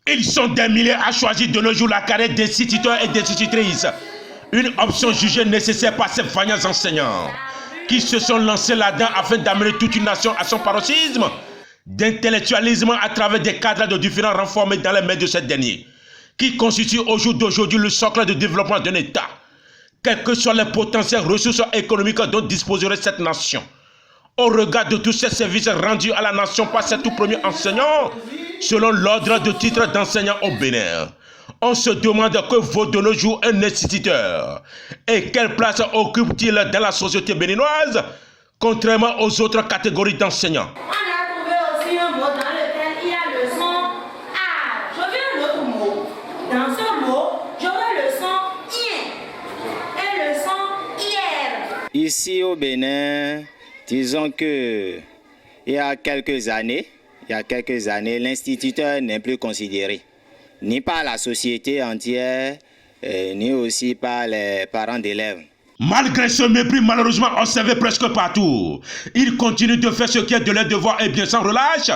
Ils sont des milliers à choisir de nos jours la carrière d'instituteurs et d'institutrices. Une option jugée nécessaire par ces vaillants enseignants qui se sont lancés là-dedans afin d'amener toute une nation à son paroxysme d'intellectualisme à travers des cadres de différents rangs formés dans les mains de ces derniers, qui constituent au jour d'aujourd'hui le socle de développement d'un État, quelles que soient les potentielles ressources économiques dont disposerait cette nation. Au regard de tous ces services rendus à la nation par ces tout premiers enseignants, selon l'ordre de titre d'enseignant au Bénin, on se demande que vaut de nos jours un instituteur et quelle place occupe-t-il dans la société béninoise, contrairement aux autres catégories d'enseignants. On a trouvé aussi un mot dans lequel il y a le son A. Je veux un autre mot. Dans ce mot, j'aurai le son IE et le son IR. Ici au Bénin, disons que il y a quelques années, l'instituteur n'est plus considéré, ni par la société entière, ni aussi par les parents d'élèves. Malgré ce mépris malheureusement observé presque partout, ils continuent de faire ce qui est de leur devoir et bien sans relâche,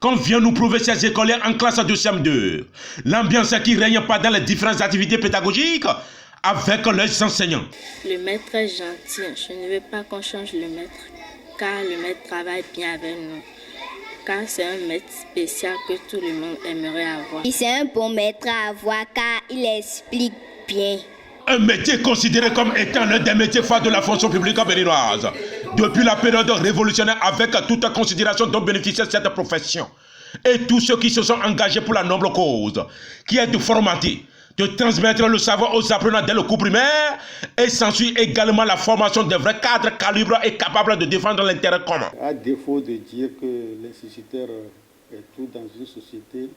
comme vient nous prouver ces écoliers en classe de CM2. L'ambiance qui règne pas dans les différentes activités pédagogiques avec leurs enseignants. Le maître est gentil, je ne veux pas qu'on change le maître, car le maître travaille bien avec nous. Car c'est un maître spécial que tout le monde aimerait avoir. C'est un bon maître à avoir car il explique bien. Un métier considéré comme étant l'un des métiers phares de la fonction publique béninoise. Depuis la période révolutionnaire, avec toute considération dont bénéficie cette profession. Et tous ceux qui se sont engagés pour la noble cause, qui est de formater, de transmettre le savoir aux apprenants dès le cours primaire, et s'ensuit également la formation de vrais cadres calibres et capables de défendre l'intérêt commun. À défaut de dire que l'instituteur est tout dans une société,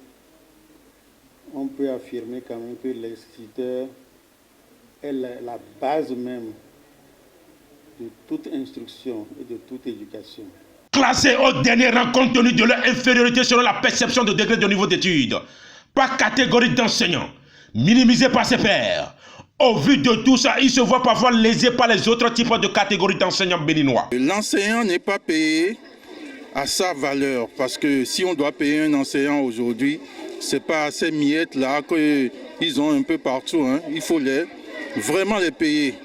on peut affirmer quand même que l'instituteur est la base même de toute instruction et de toute éducation. Classés au dernier rang compte tenu de leur infériorité selon la perception de degré de niveau d'études, par catégorie d'enseignants, minimisés par ses pairs. Au vu de tout ça, ils se voient parfois lésés par les autres types de catégories d'enseignants béninois. L'enseignant n'est pas payé à sa valeur, parce que si on doit payer un enseignant aujourd'hui, c'est pas ces miettes-là qu'ils ont un peu partout. Il faut vraiment les payer,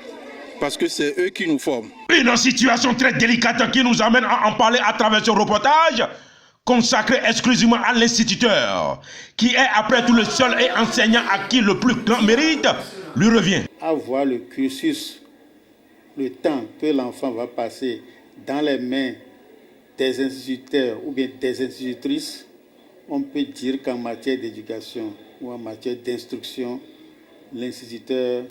parce que c'est eux qui nous forment. Une situation très délicate qui nous amène à en parler à travers ce reportage, consacré exclusivement à l'instituteur, qui est après tout le seul et enseignant à qui le plus grand mérite lui revient. Avoir le cursus, le temps que l'enfant va passer dans les mains des instituteurs ou bien des institutrices, on peut dire qu'en matière d'éducation ou en matière d'instruction, l'instituteur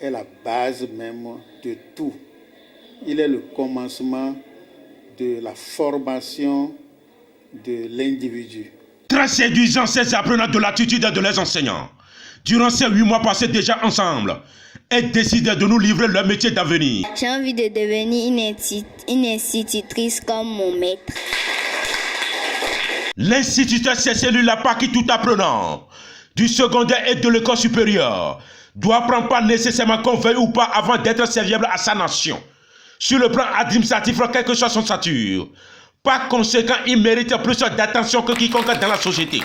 est la base même de tout. Il est le commencement de la formation de l'individu. Très séduisant ces apprenants de l'attitude de leurs enseignants. Durant ces 8 mois passés déjà ensemble, et décident de nous livrer leur métier d'avenir. J'ai envie de devenir une institutrice comme mon maître. L'instituteur, c'est celui-là par qui tout apprenant, du secondaire et de l'école supérieure, doit prendre pas nécessairement qu'on veuille ou pas avant d'être serviable à sa nation. Sur le plan administratif, quelle que soit son stature. Par conséquent, il mérite plus d'attention que quiconque dans la société.